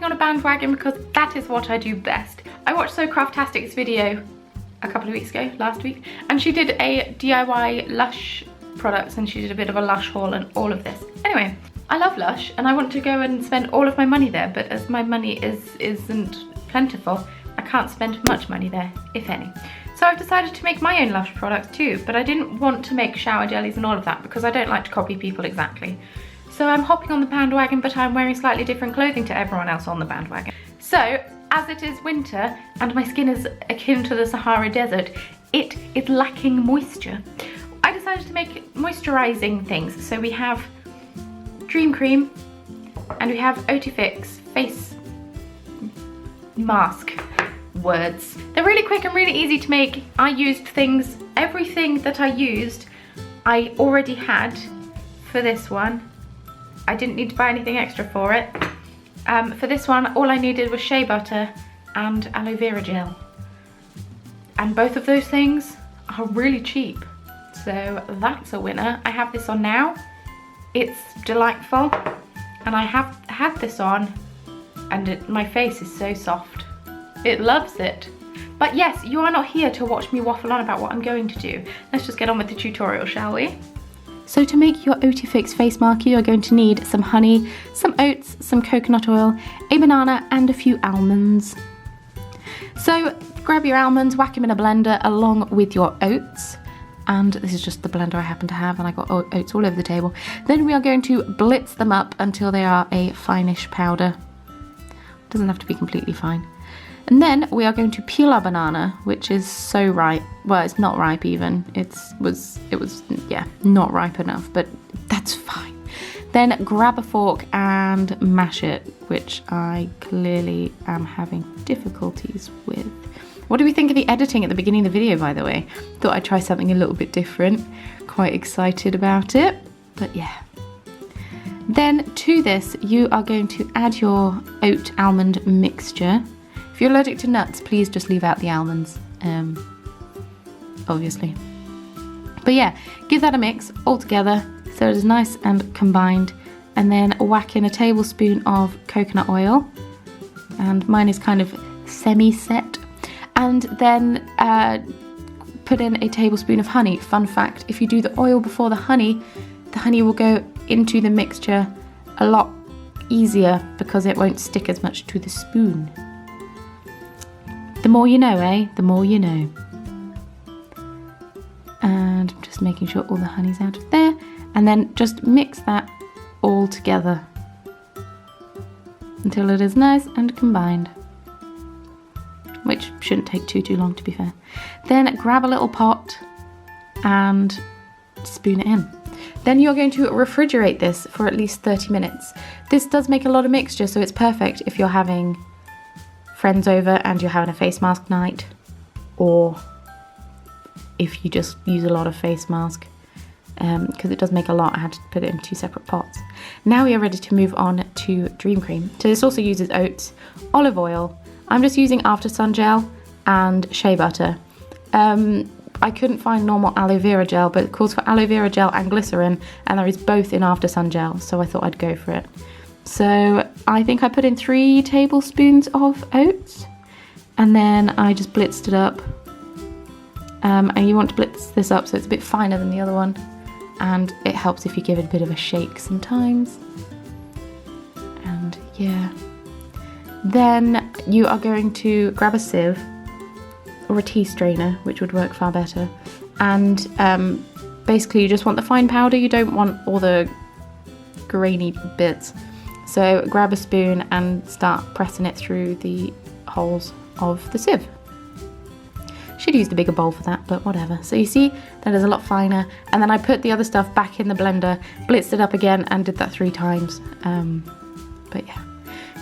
on a bandwagon because that is what I do best. I watched So Craftastic's video a couple of weeks ago, last week, and she did a DIY Lush products, and she did a bit of a Lush haul and all of this. Anyway, I love Lush and I want to go and spend all of my money there, but as my money isn't plentiful, I can't spend much money there, if any. So I've decided to make my own Lush products too, but I didn't want to make shower jellies and all of that because I don't like to copy people exactly. So I'm hopping on the bandwagon, but I'm wearing slightly different clothing to everyone else on the bandwagon. So, as it is winter and my skin is akin to the Sahara Desert, it is lacking moisture. I decided to make moisturizing things. So we have Dream Cream and we have Oatifix face mask. Words. They're really quick and really easy to make. I used things, everything that I used, I already had for this one. I didn't need to buy anything extra for it. For this one, all I needed was shea butter and aloe vera gel. And both of those things are really cheap. So that's a winner. I have this on now. It's delightful. And I have had this on and my face is so soft. It loves it. But yes, you are not here to watch me waffle on about what I'm going to do. Let's just get on with the tutorial, shall we? So to make your Oatifix face marker, you're going to need some honey, some oats, some coconut oil, a banana and a few almonds. So grab your almonds, whack them in a blender along with your oats. And this is just the blender I happen to have, and I got oats all over the table. Then we are going to blitz them up until they are a finish powder. Doesn't have to be completely fine. And then we are going to peel our banana, which is so ripe. Well, it's not ripe even. It was yeah, not ripe enough, but that's fine. Then grab a fork and mash it, which I clearly am having difficulties with. What do we think of the editing at the beginning of the video, by the way? Thought I'd try something a little bit different. Quite excited about it, but yeah. Then to this, you are going to add your oat almond mixture. If you're allergic to nuts, please just leave out the almonds, obviously. But yeah, give that a mix all together so it is nice and combined, and then whack in a tablespoon of coconut oil, and mine is kind of semi-set, and then put in a tablespoon of honey. Fun fact, if you do the oil before the honey will go into the mixture a lot easier because it won't stick as much to the spoon. The more you know, eh? The more you know. And I'm just making sure all the honey's out of there. And then just mix that all together until it is nice and combined. Which shouldn't take too long, to be fair. Then grab a little pot and spoon it in. Then you're going to refrigerate this for at least 30 minutes. This does make a lot of mixture, so it's perfect if you're having friends over and you're having a face mask night, or if you just use a lot of face mask, because it does make a lot. I had to put it in 2 separate pots. Now we are ready to move on to Dream Cream. So this also uses oats, olive oil. I'm just using After Sun gel and shea butter. I couldn't find normal aloe vera gel, but it calls for aloe vera gel and glycerin, and there is both in After Sun gel, so I thought I'd go for it. So I think I put in 3 tablespoons of oats, and then I just blitzed it up. And you want to blitz this up so it's a bit finer than the other one, and it helps if you give it a bit of a shake sometimes. And yeah. Then you are going to grab a sieve or a tea strainer, which would work far better. And basically you just want the fine powder, you don't want all the grainy bits. So grab a spoon and start pressing it through the holes of the sieve. Should use the bigger bowl for that, but whatever. So you see, that is a lot finer. And then I put the other stuff back in the blender, blitzed it up again, and did that 3 times. But yeah.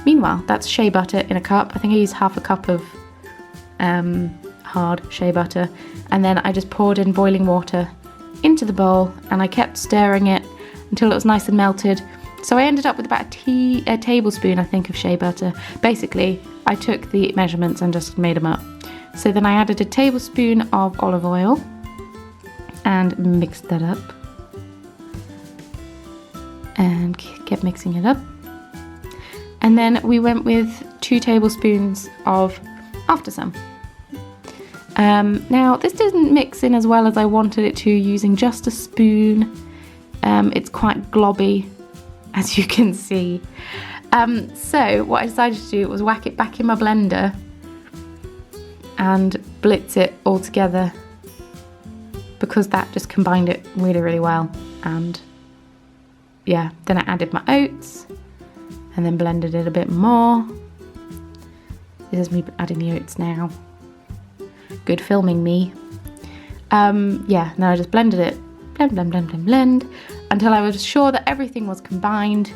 Meanwhile, that's shea butter in a cup. I think I used half a cup of hard shea butter. And then I just poured in boiling water into the bowl, and I kept stirring it until it was nice and melted. So I ended up with about a tablespoon, I think, of shea butter. Basically, I took the measurements and just made them up. So then I added a tablespoon of olive oil and mixed that up. And kept mixing it up. And then we went with 2 tablespoons of After Sun. Now this didn't mix in as well as I wanted it to using just a spoon. It's quite globby, as you can see. So what I decided to do was whack it back in my blender and blitz it all together, because that just combined it really, really well. And yeah, then I added my oats and then blended it a bit more. This is me adding the oats now. Good filming, me. Yeah, now I just blended it, blend, until I was sure that everything was combined,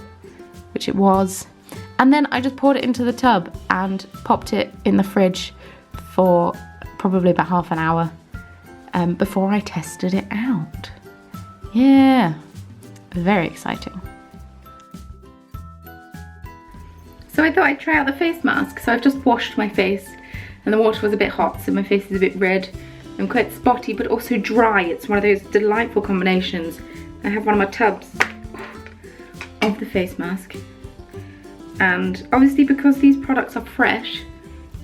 which it was. And then I just poured it into the tub and popped it in the fridge for probably about half an hour before I tested it out. Yeah, very exciting. So I thought I'd try out the face mask. So I've just washed my face and the water was a bit hot, so my face is a bit red and quite spotty, but also dry. It's one of those delightful combinations. I have one of my tubs of the face mask. And obviously because these products are fresh,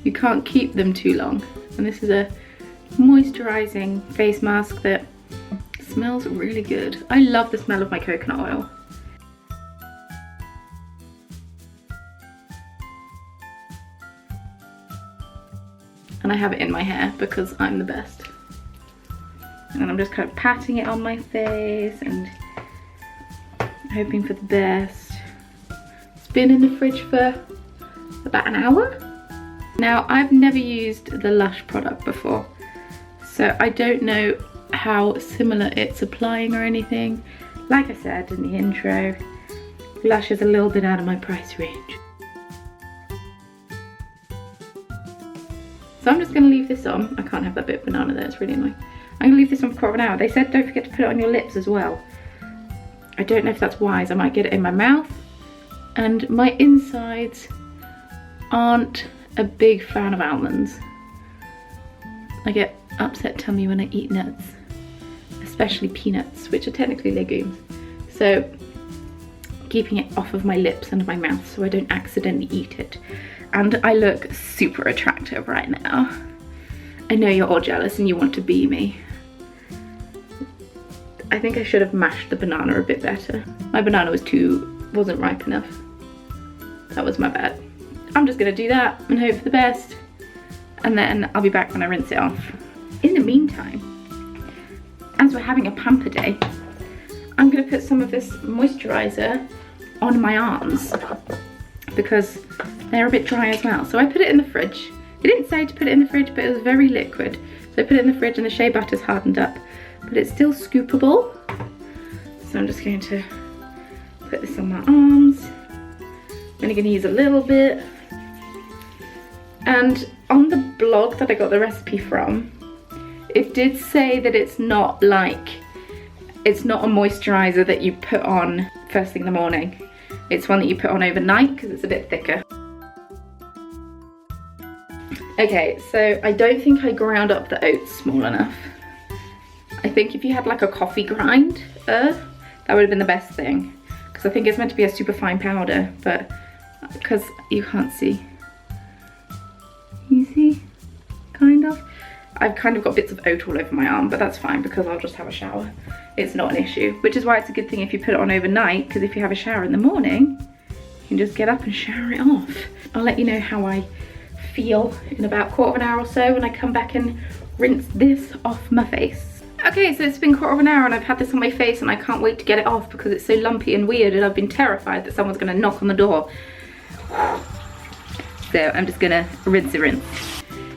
you can't keep them too long. And this is a moisturizing face mask that smells really good. I love the smell of my coconut oil. And I have it in my hair because I'm the best. And I'm just kind of patting it on my face and hoping for the best. It's been in the fridge for about an hour. Now, I've never used the LUSH product before, so I don't know how similar it's applying or anything. Like I said in the intro, LUSH is a little bit out of my price range. So I'm just going to leave this on. I can't have that bit of banana there, it's really annoying. I'm going to leave this on for 1/4 hour. They said don't forget to put it on your lips as well. I don't know if that's wise. I might get it in my mouth. And my insides aren't a big fan of almonds. I get upset tummy when I eat nuts, especially peanuts, which are technically legumes. So keeping it off of my lips and my mouth so I don't accidentally eat it. And I look super attractive right now. I know you're all jealous and you want to be me. I think I should have mashed the banana a bit better. My banana wasn't ripe enough. That was my bad. I'm just gonna do that and hope for the best. And then I'll be back when I rinse it off. In the meantime, as we're having a pamper day, I'm gonna put some of this moisturizer on my arms because they're a bit dry as well. So I put it in the fridge. It didn't say to put it in the fridge, but it was very liquid. So I put it in the fridge and the shea butter's hardened up, but it's still scoopable. So I'm just going to put this on my arms. I'm only going to use a little bit. And on the blog that I got the recipe from, it did say that it's not a moisturizer that you put on first thing in the morning. It's one that you put on overnight because it's a bit thicker. Okay, so I don't think I ground up the oats small enough. I think if you had like a coffee grind, that would have been the best thing. Because I think it's meant to be a super fine powder, but because you can't see. You see? Kind of. I've kind of got bits of oat all over my arm, but that's fine because I'll just have a shower. It's not an issue, which is why it's a good thing if you put it on overnight, because if you have a shower in the morning, you can just get up and shower it off. I'll let you know how I feel in about 1/4 hour or so when I come back and rinse this off my face. Okay, so it's been 1/4 hour and I've had this on my face and I can't wait to get it off because it's so lumpy and weird and I've been terrified that someone's gonna knock on the door. So I'm just gonna rinse.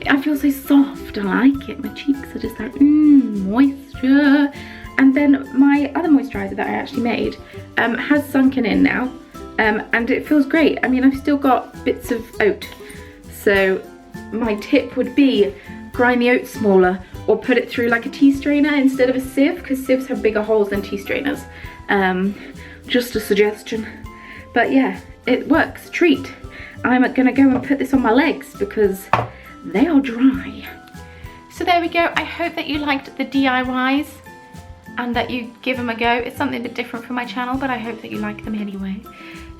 I feel so soft, I like it. My cheeks are just like, moisture. And then my other moisturizer that I actually made has sunken in now and it feels great. I mean, I've still got bits of oat. So my tip would be grind the oats smaller or put it through like a tea strainer instead of a sieve, because sieves have bigger holes than tea strainers. Just a suggestion. But yeah, it works, treat. I'm gonna go and put this on my legs because they are dry. So there we go. I hope that you liked the DIYs and that you give them a go. It's something a bit different from my channel, but I hope that you like them anyway.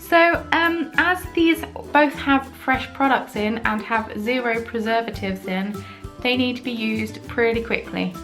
So as these both have fresh products in and have 0 preservatives in, they need to be used pretty quickly.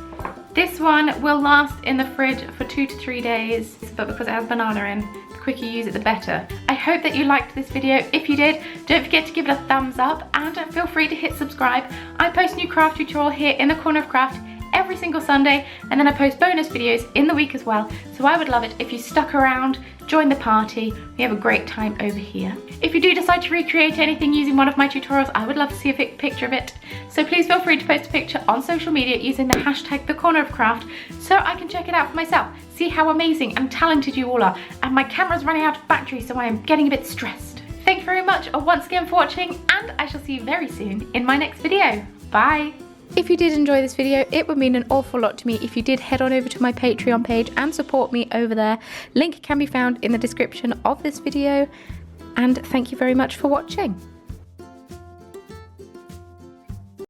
This one will last in the fridge for 2 to 3 days, but because it has banana in, the quicker you use it, the better. I hope that you liked this video. If you did, don't forget to give it a thumbs up and feel free to hit subscribe. I post new craft tutorial here in the Corner of Craft every single Sunday, and then I post bonus videos in the week as well. So I would love it if you stuck around, join the party. We have a great time over here. If you do decide to recreate anything using one of my tutorials, I would love to see a picture of it. So please feel free to post a picture on social media using the hashtag #TheCornerOfCraft so I can check it out for myself, see how amazing and talented you all are. And my camera's running out of battery, so I am getting a bit stressed. Thank you very much once again for watching, and I shall see you very soon in my next video. Bye. If you did enjoy this video, it would mean an awful lot to me if you did head on over to my Patreon page and support me over there. Link can be found in the description of this video, and thank you very much for watching.